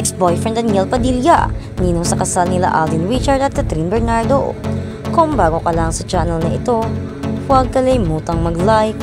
ex-boyfriend Daniel Padilla, ninong sa kasal nila Alden Richard at Catherine Bernardo. Kung bago ka lang sa channel na ito, huwag kalimutang mag-like,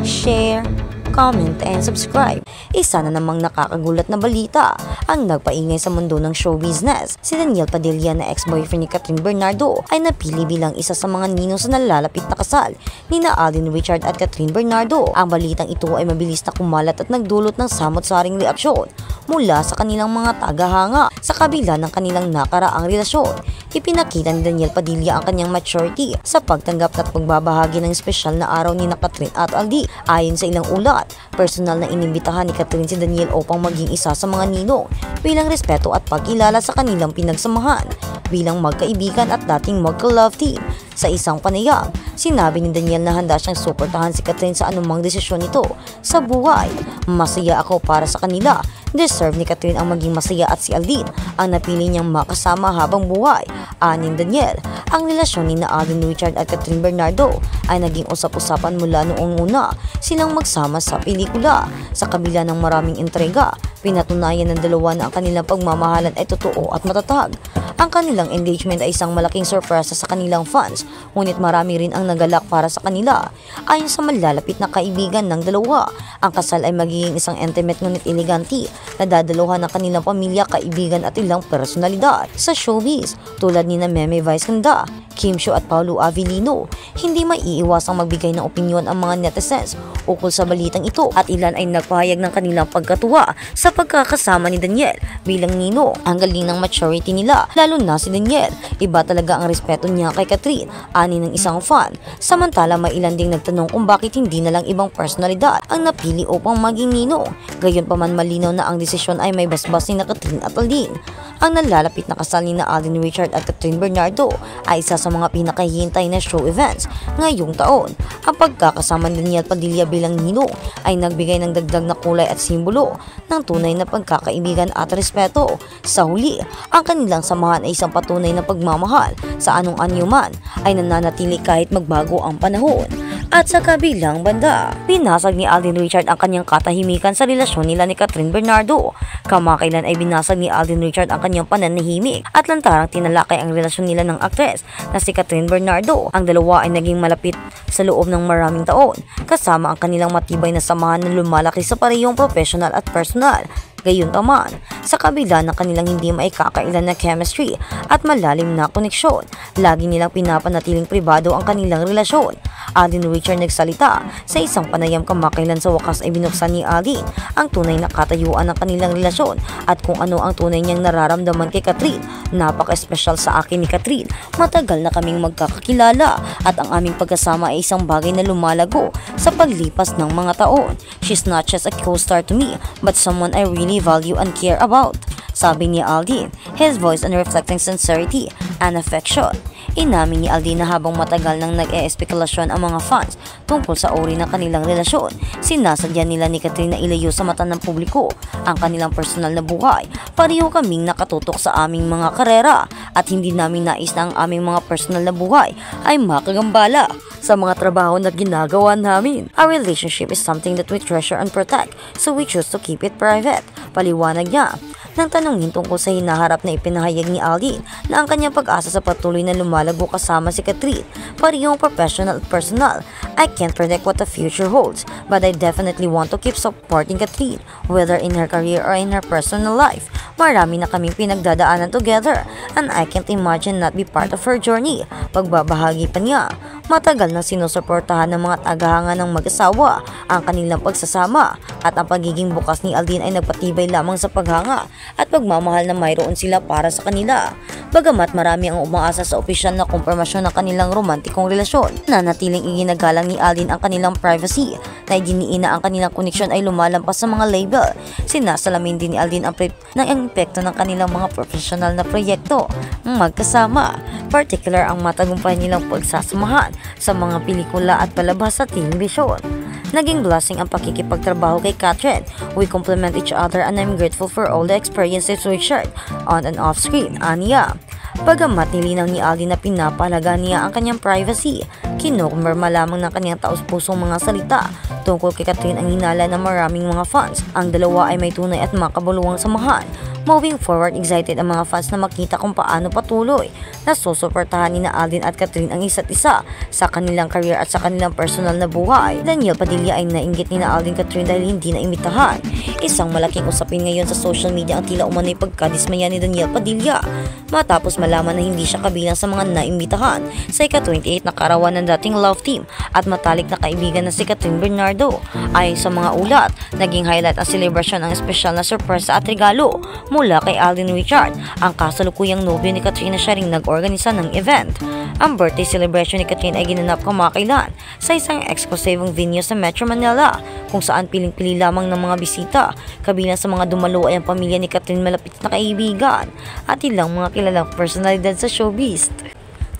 share, comment, and subscribe. Isa na namang nakakagulat na balita ang nagpaingay sa mundo ng show business. Si Daniel Padilla na ex-boyfriend ni Catherine Bernardo ay napili bilang isa sa mga ninong sa nalalapit na kasal ni na Alden Richard at Catherine Bernardo. Ang balitang ito ay mabilis na kumalat at nagdulot ng samot-saring reaksyon mula sa kanilang mga tagahanga. Sa kabila ng kanilang nakaraang relasyon, ipinakita ni Daniel Padilla ang kanyang maturity sa pagtanggap at pagbabahagi ng espesyal na araw ni na Catherine at Alden. Ayon sa ilang ulat, personal na inimbitahan ni Catherine si Daniel upang maging isa sa mga ninong bilang respeto at pagkilala sa kanilang pinagsamahan bilang magkaibigan at dating magka-love team. Sa isang panayam, sinabi ni Daniel na handa siyang suportahan si Catherine sa anumang desisyon nito sa buhay. Masaya ako para sa kanila. Deserve ni Catherine ang maging masaya at si Alden ang napili niyang makasama habang buhay. Aning Daniel, ang relasyon ni na Alden Richard at Catherine Bernardo ay naging usap-usapan mula noong una silang magsama sa pelikula. Sa kabila ng maraming intriga, pinatunayan ng dalawa na ang kanilang pagmamahalan ay totoo at matatag. Ang kanilang engagement ay isang malaking sorpresa sa kanilang fans, ngunit marami rin ang nagalak para sa kanila. Ayon sa malalapit na kaibigan ng dalawa, ang kasal ay magiging isang intimate ngunit elegante na dadaluhan ng kanilang pamilya, kaibigan at ilang personalidad sa showbiz tulad ni na Meme Vice Ganda, Kim Chiu at Paolo Avellino. Hindi maiiwasang magbigay ng opinyon ang mga netizens ukol sa balitang ito at ilan ay nagpahayag ng kanilang pagkatuwa sa pagkakasama ni Daniel bilang nino. Ang galing ng maturity nila, lalo na si Daniel. Iba talaga ang respeto niya kay Catherine, ani ng isang fan. Samantala may ilan ding nagtanong kung bakit hindi na lang ibang personalidad ang napili upang maging nino. Gayunpaman malinaw na ang desisyon ay may basbas ni na Catherine at Alden. Ang nalalapit na kasal ni na Alden Richard at Catherine Bernardo ay isa sa mga pinakahihintay na show events ngayong taon. Ang pagkakasama ni Daniel Padilla bilang ninong ay nagbigay ng dagdag na kulay at simbolo ng tunay na pagkakaibigan at respeto. Sa huli, ang kanilang samahan ay isang patunay na pagmamahal sa anong anyo man ay nananatili kahit magbago ang panahon. At sa kabilang banda, binasag ni Alden Richard ang kanyang katahimikan sa relasyon nila ni Catherine Bernardo. Kamakailan ay binasag ni Alden Richard ang kanyang pananahimik at lantarang tinalakay ang relasyon nila ng aktres na si Catherine Bernardo. Ang dalawa ay naging malapit sa loob ng maraming taon, kasama ang kanilang matibay na samahan na lumalaki sa parehong professional at personal. Gayunpaman, sa kabila ng kanilang hindi maikakailan na chemistry at malalim na koneksyon, lagi nilang pinapanatiling pribado ang kanilang relasyon. Alden Richard nagsalita sa isang panayam kamakailan sa wakas ay binuksan ni Alden ang tunay na katayuan ng kanilang relasyon at kung ano ang tunay niyang nararamdaman kay Catherine. Napaka-espesyal sa akin ni Catherine. Matagal na kaming magkakakilala at ang aming pagkasama ay isang bagay na lumalago sa paglipas ng mga taon. She's not just a co-star to me, but someone I really value and care about, sabi ni Alden, his voice and reflecting sincerity and affection. Inamin ni Alden na habang matagal nang nag-e-espekulasyon ang mga fans tungkol sa uri ng kanilang relasyon, sinasadya nila ni Catherine na ilayo sa mata ng publiko ang kanilang personal na buhay. Pareho kaming nakatutok sa aming mga karera at hindi namin nais na ang aming mga personal na buhay ay makagambala sa mga trabaho na ginagawa namin. Our relationship is something that we treasure and protect, so we choose to keep it private, paliwanag niya. Nang tanongin tungkol sa hinaharap na ipinahayag ni Alden na ang kanyang pag-asa sa patuloy na lumalago kasama si Catherine, parehong professional at personal. I can't predict what the future holds, but I definitely want to keep supporting Catherine, whether in her career or in her personal life. Marami na kaming pinagdadaanan together, and I can't imagine not be part of her journey. Pagbabahagi pa niya, matagal na sinusuportahan ng mga tagahanga ng mag-asawa ang kanilang pagsasama at ang pagiging bukas ni Alden ay nagpatibay lamang sa paghanga at pagmamahal na mayroon sila para sa kanila. Bagamat marami ang umaasa sa opisyal na kumpirmasyon ng kanilang romantikong relasyon, nanatiling iginagalang ni Alden ang kanilang privacy na idiniin na ang kanilang koneksyon ay lumalampas sa mga label. Sinasalamin din ni Alden ang epekto ng kanilang mga profesional na proyekto magkasama, particular ang matagumpay nilang pagsasamahan sa mga pelikula at palabas sa telebisyon. Naging blessing ang pakikipagtrabaho kay Catherine. We complement each other and I'm grateful for all the experiences we shared on and off screen, aniya. Bagamat nilinaw ni Alden na pinapahalaga niya ang kanyang privacy, kinukumpirma lamang ng kanyang taos-pusong mga salita tungkol kay Catherine ang hinala ng maraming mga fans. Ang dalawa ay may tunay at makabuluhang samahan Moving forward, excited ang mga fans na makita kung paano patuloy na susuportahan ni na Alden at Catherine ang isa't isa sa kanilang career at sa kanilang personal na buhay. Daniel Padilla ay nainggit ni na Alden Catherine dahil hindi na imbitahan. Isang malaking usapin ngayon sa social media ang tila umano'y pagkadismaya ni Daniel Padilla matapos malaman na hindi siya kabilang sa mga naimbitahan sa ika-28 na kaarawan ng dating love team at matalik na kaibigan na si Catherine Bernardo. Ayon sa mga ulat, naging highlight ang celebration ng espesyal na sorpresa at regalo mula kay Alden Richard, ang kasalukuyang nobyo ni Catherine na siya ring nag-organisa ng event. Ang birthday celebration ni Catherine ay ginanap kamakailan sa isang exclusivong venue sa Metro Manila kung saan piling-pili lamang ng mga bisita. Kabilang sa mga dumalo ay ang pamilya ni Catherine, malapit na kaibigan at ilang mga kilalang personalidad sa showbiz.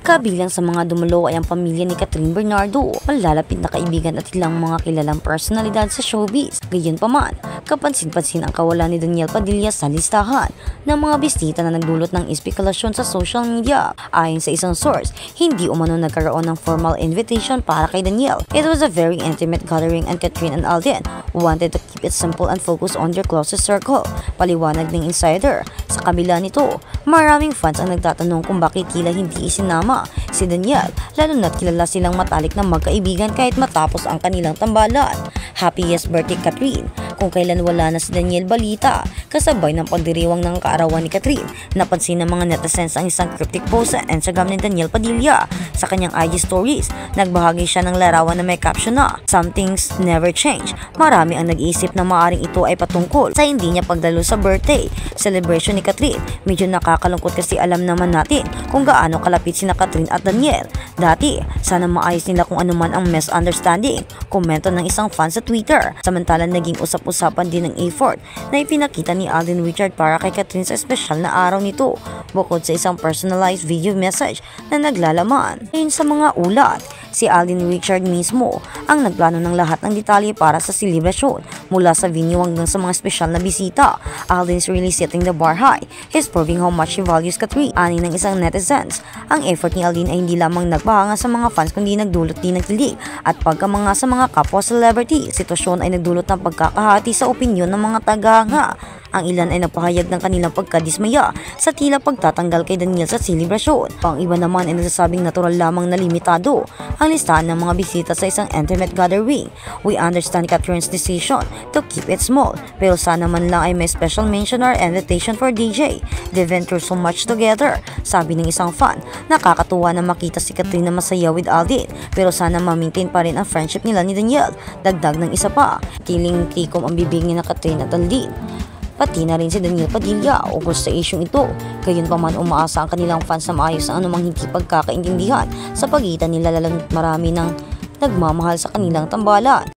Kabilang sa mga dumalo ay ang pamilya ni Catherine Bernardo, malalapit na kaibigan at ilang mga kilalang personalidad sa showbiz. Gayunpaman, kapansin-pansin ang kawalan ni Daniel Padilla sa listahan ng mga bisita na nagdulot ng espekulasyon sa social media. Ayon sa isang source, hindi umano nagkaroon ng formal invitation para kay Daniel. It was a very intimate gathering and Catherine and Alden wanted to keep it simple and focus on their closest circle. Paliwanag ng insider. Sa kabila nito, maraming fans ang nagtatanong kung bakit tila hindi isinama si Daniel, lalo na't kilala silang matalik na magkaibigan kahit matapos ang kanilang tambalan. Happiest birthday Catherine! Kung kailan wala na si Daniel balita, kasabay ng pagdiriwang ng kaarawan ni Catherine, napansin ng mga netizens ang isang cryptic post sa Instagram ni Daniel Padilla. Sa kanyang IG stories, nagbahagi siya ng larawan na may caption na "Some things never change." Marami ang nag-iisip na maaring ito ay patungkol sa hindi niya pagdalo sa birthday celebration ni Catherine. Medyo nakakalungkot kasi alam naman natin kung gaano kalapit sina Catherine at Daniel. Dati, sana maayos nila kung ano man ang misunderstanding. Komento ng isang fan sa Twitter. Samantalang naging usap-usapan din ng effort na ipinakita ni Alden Richard para kay Catherine sa espesyal na araw nito, bukod sa isang personalized video message na naglalaman. Ayon sa mga ulat, si Alden Richard mismo ang nagplano ng lahat ng detalye para sa selebrasyon, mula sa venue hanggang sa mga espesyal na bisita. Alden's really setting the bar high. He's proving how much he values Catherine. Ani ng isang netizens, ang effort ni Alden ay hindi lamang nagpahanga sa mga fans kundi nagdulot din ng kilig at pagkamanga sa mga kapwa celebrity. Sitwasyon ay nagdulot ng pagkakahati sa opinyon ng mga tagahanga. Ang ilan ay nagpahayag ng kanilang pagkadismaya sa tila pagtatanggal kay Daniel sa selebrasyon. Ang iba naman ay nagsasabing natural lamang na limitado ang listahan ng mga bisita sa isang intimate gathering. We understand Catherine's decision to keep it small, pero sana man lang ay may special mention or invitation for DJ. They've been through so much together. Sabi ng isang fan, nakakatuwa na makita si Catherine na masaya with Alden, pero sana ma-maintain pa rin ang friendship nila ni Daniel. Dagdag ng isa pa, tiling tikom ang bibig ni na Catherine at Alden. Pati na rin si Daniel Padilla ukol sa isyong ito. Gayunpaman, umaasa ang kanilang fans na maayos ang anumang hindi pagkakaintindihan sa pagitan nila, lalo't marami nang nagmamahal sa kanilang tambalan.